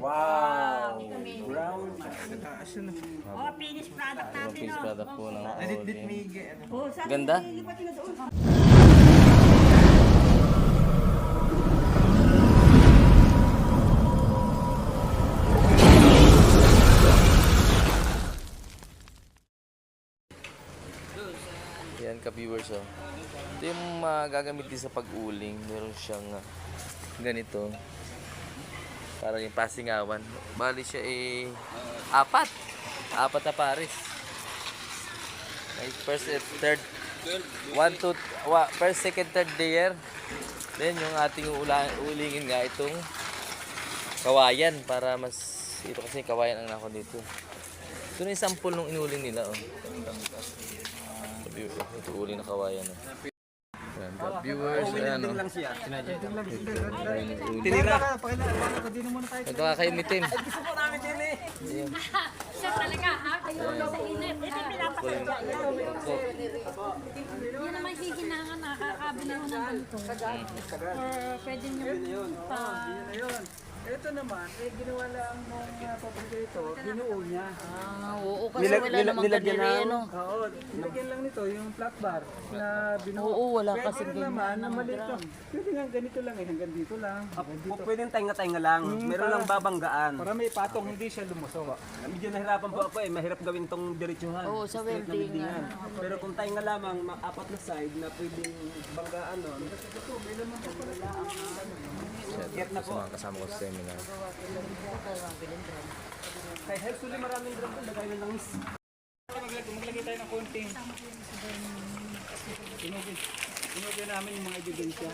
Wow! Brown. Oh, finished product natin. Finished product po ng Nadit Oli. Mige. Ganda. Yan ka-viewers oh. Ito yung gagamit din sa pag-uling. Meron siyang ganito. Parang yung pasingawan. Bali siya apat na pares. May first and third. First, second, third layer. Then yung ating ulingin nga itong kawayan para mas ito kasi kawayan ang nako dito. Ito na yung sample nung inuling nila oh. Ito uling na kawayan oh. Viewers, ano? lang siya. Tinira. Ito ka kayo mitim. Gusto ko namin din eh. Siya talaga, ha? Kayo sa init. Ito pinapakita. Yan naman hihinangan, nakakabili mo ng ganito. Or pwede nyo pa... Ito naman, ginawa lang nung paborito, binuo niya. Oo, kasi wala namang kadiri, ano. Oo, nilagyan lang nito yung flat bar na binuo. Oo, wala Pwede kasi rin naman, na maliit lang. Pwede nga ganito lang hanggang dito lang. Pwedeng tenga-tenga lang. Meron lang babanggaan. Para may patong, hindi siya lumusok. Medyo nahirapan po ako mahirap gawin tong diretsuhan. Oo, sa Straight na welding, weldingan. Pero kung tenga lamang, apat na side na pwedeng banggaan nun. Get na po. Sa mga kasama ko sa seminar. Kaya helpfully maraming drum po, lagay na langis. Maglagay tayo ng konting. Tinugin namin yung mga ebidensya.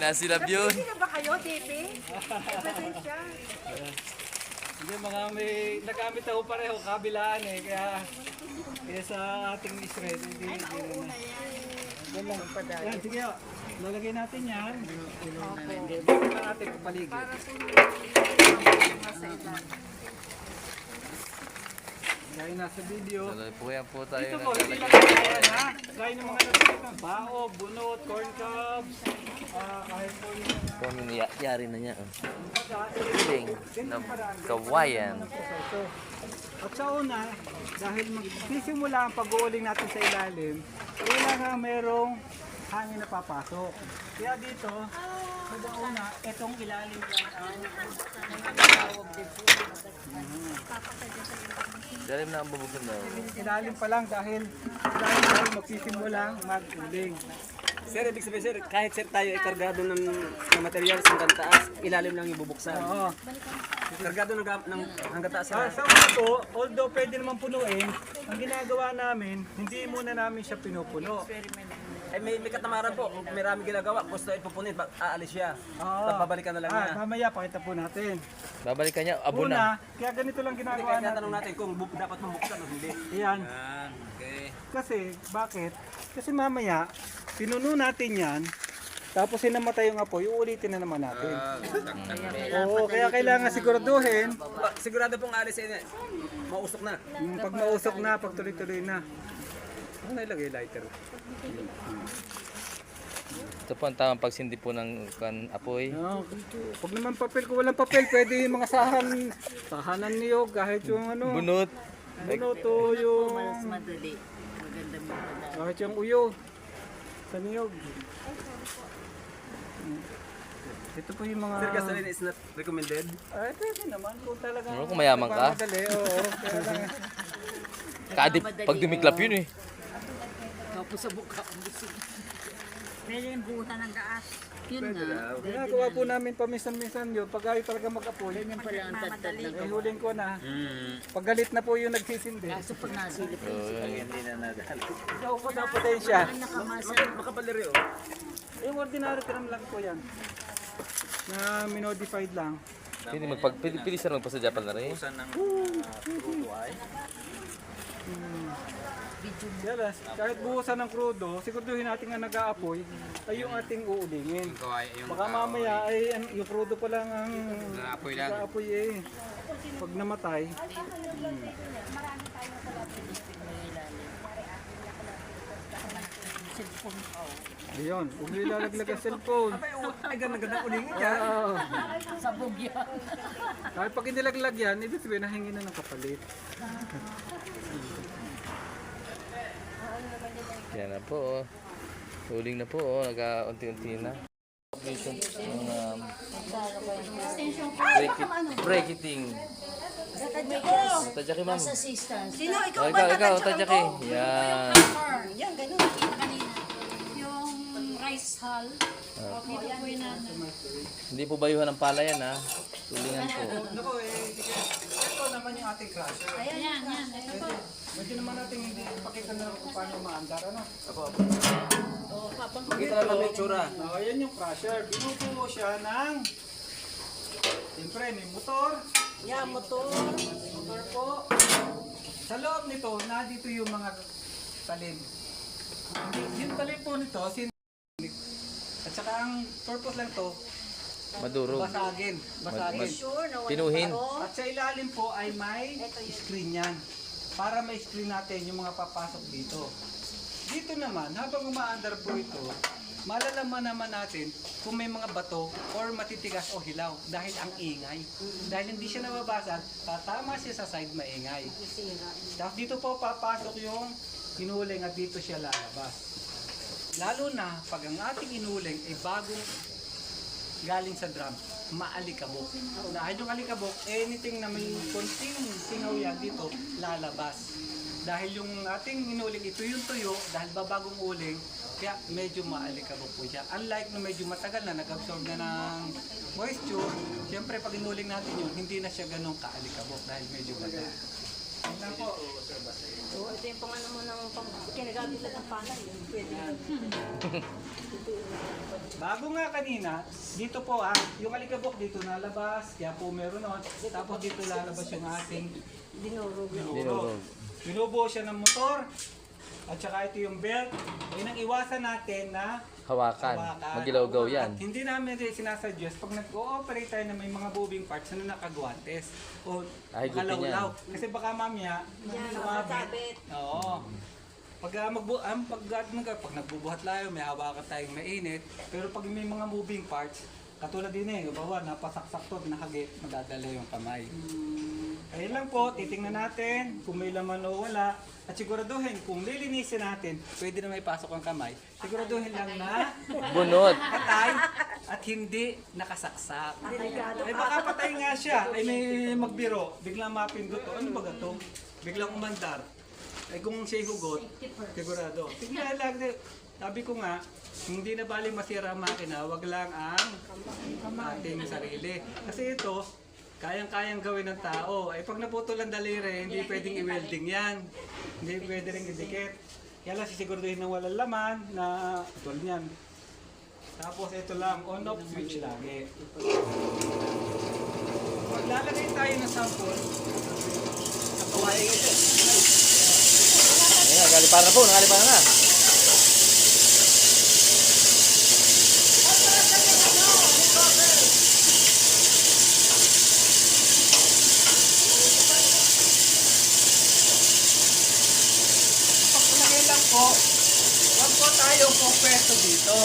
Nasilab yun. Sino ba kayo, DP? Ebidensya. Hindi, mga may nagamit ako pareho, kabilaan eh. Kaya sa ating Israel, hindi na. Yan lang. Yan, sige o. Lalagay natin yan. Okay. Dito lang natin paligid. Gaya nasa video. Puya po tayo. Ito po, hindi lang kaya na. Gaya ng mga nagkita. Bao, bunot, corn cobs. Kahit po yung Kami niyari na niya. Uling na kawayan. At sa una, dahil magsisimula ang pag-uuling natin sa ilalim, kailangan merong hangin na papasok. Kaya dito, sa una, itong ilalim lang ang tawag dito. Dalim na ang bubuksan daw. Ilalim pa lang dahil magsisimula mag-uling. Sir, ibig sabihin sir, kahit sir tayo ay kargado ng materials hanggang taas, ilalim lang yung bubuksan. Oo. Kargado ng hanggang taas. Sa una po, although pwede naman punuin, ang ginagawa namin, hindi muna namin siya pinupuno. Ay may katamaran po, kung may rami ginagawa, gusto ipupunin, aalis siya. Oo. Tapos babalikan na lang niya. Mamaya pakita po natin. Babalikan niya, abo na. Una, kaya ganito lang ginagawa Kaya natin. tatanong natin kung dapat mabuksan o hindi. Yan. Okay. Kasi, bakit? Kasi mamaya, pinuno natin yan, tapos sinamatay yung apoy, uulitin na naman natin. Oo, kaya kailangan siguraduhin, Sigurado pong aalis yan. Mausok na. yung pag mausok na, pag tuloy-tuloy na. Ano ilagay lighter? Ito po ang tamang pagsindi po ng apoy. No, pag naman papel, kung walang papel, pwede yung mga sahanan niyog, kahit yung ano, Bunot. bunot o yung, Mas madali. Maganda mo madali. kahit yung uyo sa niyog. Ito po yung mga... Sir, gasoline is not recommended. Ay, pwede naman kung talaga. Ano kung mayaman ka? Madali, oo. Kaya lang. Kadip, pag dumiklap yun eh. Tapos sa buka, ang busog. Pwede yung buhusan ng gaas. Yun nga. Ginagawa po namin paminsan-minsan yun. Pag ayaw talaga mag-apoy, Yan pala ang tad-tad ng eh, huling ko na. Pag galit na po yung nagsisindi. kaso pag nasilip ko. Ikaw po na potensya. Makapaliri oh. Yung ordinary tram lang po yan. Na minodified lang. Pili siya magpasa Japan na rin. Kaya kahit buhusan ng krudo, siguraduhin natin nga nag-aapoy ay yung ating uulingin. Baka mamaya ay yung krudo pa lang ang nag-aapoy eh. Pag namatay, Ayun, huwag nyo ilalaglag ang cellphone. Ay, ganda ulingin yan. Oo. Sabog yan. Kahit pag inilaglag yan, ibig sabihin nahingi na ng kapalit. Yan na po. Huling na po. Nagka-unti-unti na. Operation ng breaking. Tadyaki, ma'am. As assistance. Sino? Ikaw Oh, ba? ikaw, tadyaki. Yan. Yan, ganun. Kanina. Yung rice hull. Dito po yun natin. Hindi po bayuhan ng pala yan, ha? Tulingan po. Naku ito naman yung ating crusher. Ayan, yan. Ito po. Medyo naman natin hindi pakita na kung paano maandar, ano? Kita naman may tsura. Ayan yung crusher. Binubuo siya ng... Siyempre, may motor. Yan, motor. Motor po. Sa loob nito, dito yung mga talim. Yung talim po nito, at saka ang purpose lang to, Madurog. basagin. Basagin. Pinuhin. At sa ilalim po ay may screen yan. Para may screen natin yung mga papasok dito. Dito naman, habang umaandar po ito, malalaman naman natin kung may mga bato or matitigas o hilaw dahil ang ingay. Dahil hindi siya nababasag, tatama siya sa side maingay. Tapos dito po papasok yung inuling at dito siya lalabas. Lalo na pag ang ating inuling ay bagong galing sa drum, maalikabok. Dahil yung alikabok, anything na may konting singaw yan dito, lalabas. Dahil yung ating inuling, ito yung tuyo, dahil babagong uling, kaya medyo maalikabok po siya. Unlike na medyo matagal na, nag-absorb na ng moisture, siyempre pag inuling natin yun, hindi na siya ganun kaalikabok dahil medyo bata. Yan lang po. So, ito yung pangano mo ng kinagamit na ng panay. Pwede. Bago nga kanina, dito po yung alikabok dito nalabas, kaya po meron nun. Tapos dito lalabas yung ating Dinurog. Dinurog. binubuo siya ng motor. At saka ito yung belt. Yun ang iwasan natin na Hawakan. hawakan. Magilaw-gaw yan. At hindi namin rin sinasuggest pag nag-ooperate tayo na may mga moving parts na nakagwantes o Ay, gupin makalawlaw. Kasi baka mamaya, sumabit. Oo. Pag nagbubuhat tayo, may hawakan tayong mainit. Pero pag may mga moving parts, katulad din bawa, napasaksak to, nakagit, madadala yung kamay. Ayun lang po, titingnan natin kung may laman o wala. At siguraduhin, kung lilinisin natin, pwede na may pasok ang kamay. Siguraduhin lang na Bunot. patay at hindi nakasaksak. Ay baka patay nga siya, ay may magbiro, biglang mapindot to. Ano ba to? Biglang umandar. Ay kung siya'y hugot, sigurado. Tingnan lang, sabi ko nga, hindi na bali masira ang makina, wag lang ang ating sarili. Kasi ito, kayang-kayang gawin ng tao. Ay pag naputol ang daliri, hindi pwedeng i-welding yan. Hindi pwede rin idikit. Kaya lang sisiguraduhin na walang laman na tulad niyan. Tapos ito lang, on-off switch lagi. Maglalagay tayo ng sample. Kapawain ito. Ayan, nakalipan na po. Nakalipan na. Pagpalagay lang po, wag po tayong pupwesto dito.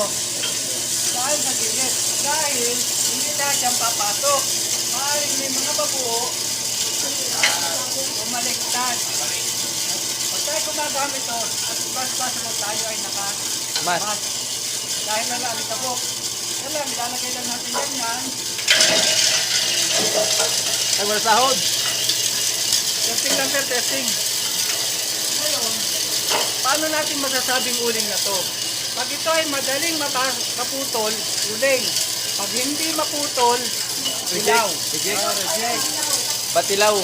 Dahil sa gilid. Dahil hindi lahat yan papasok. Maaaring may mga babuo umaliktad. Pag tayo gumagamit to, at possible tayo ay Mas. Dahil nalamit ako. Yan lang, lalagay lang natin yan. Ay, wala sahod. Testing lang sir, testing. Ngayon, paano natin masasabing uling na to? Pag ito ay madaling maputol, uling. Pag hindi maputol, ilaw. Reject. Reject. Batilaw.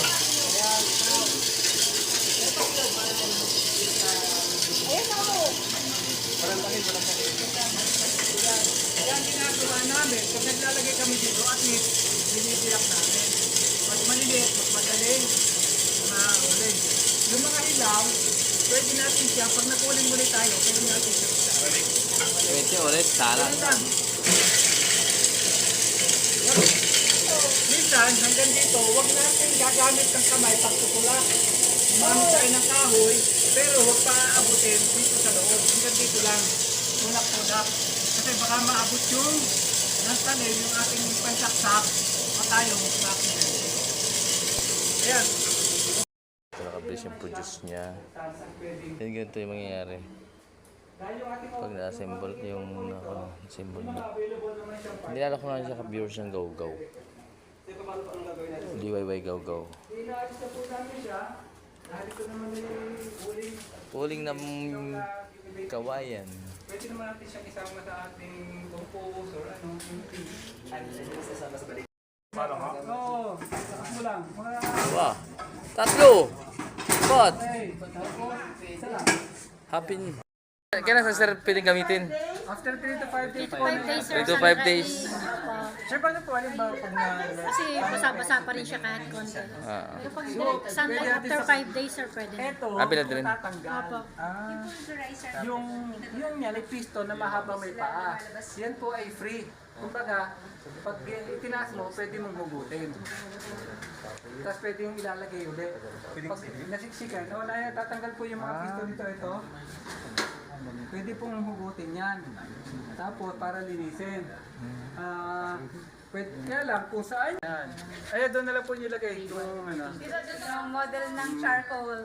Yan ginagawa namin. Pag naglalagay kami dito, at least, binibiyak namin. Mas maliliit, mas madaling uling. Yung mga ilaw, pwede natin siya, pag nag-uling ulit tayo, pwede natin siya. Pwede ulit. Sala. Minsan, hanggang dito, huwag natin gagamit ng kamay pagtutulak. Mamit tayo ng kahoy, pero huwag pa aabutin dito sa loob. Hanggang dito lang. tulak-tulak. Kasi baka maabot yung ng talim, yung ating pansaksak, matayong makina. Ayan. Ito nakabilis yung produce niya. Then ganito yung mangyayari. Pag na-assemble yung symbol niya. Nilala ko na siya ka-viewers ng Gaw-Gaw. DIY Gaw-Gaw. Uling ng kawayan. Pwede naman natin siyang isama sa ating compose or ano. Oo, tapos mo lang. Wow. Tatlo! Pot! Hey, tapos, isa lang. Happy. Kailan sa sir piling gamitin? After 3 to 5 days po. 5 days, sir. 3 to 5 days. Sir, paano po? Alin ba pag na... Kasi basa-basa pa rin siya kahit konti. Ah. Kapag direct sunlight after 5 days, sir, pwede. Ito, Bilad rin. tatanggal. Opo. Yung niya, like piston na mahaba may paa. Yan po ay free. Kumbaga, pag itinaas mo, pwede mong hugutin. Tapos pwede yung ilalagay ulit. Pag nasiksikan, wala yan, tatanggal po yung mga piston dito. Ito. Pwede pong hugutin yan. Tapos, para linisin. Pwede, kaya lang, kung saan yan. Ay, doon na lang po nyo lagay. Yung ano. Yung model ng charcoal.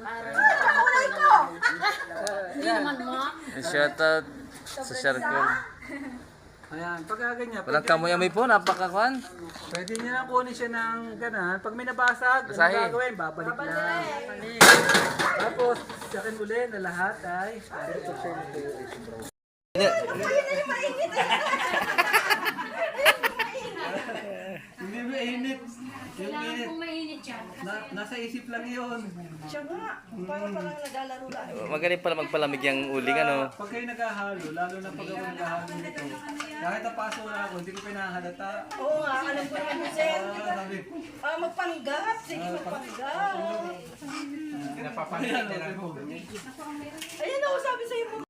Hindi naman mo. Shoutout sa Sharkol. Ayan, pag ganyan. Walang kamoy-amoy po, napakakuan. Pwede nyo na kunin siya ng ganan. Pag may nabasag, ano Basahin. gagawin? Babalik lang. Tapos, sakin uli na lahat ay... Hindi ba init? Yung Kailangan init. kong mainit yan. Nasa isip lang yun. Siya nga. Parang parang naglalaro lang. Magaling pala magpalamig yung uling ano. Pag kayo naghahalo, lalo na pag ako naghahalo nito, kahit napaso na ako, hindi ko pinahalata. Oo nga, alam ko naman yun, sir. Sabi, Magpanggap. Sige, magpanggap. pinapapansin nila ko. Ayun ako, sabi sa'yo mo.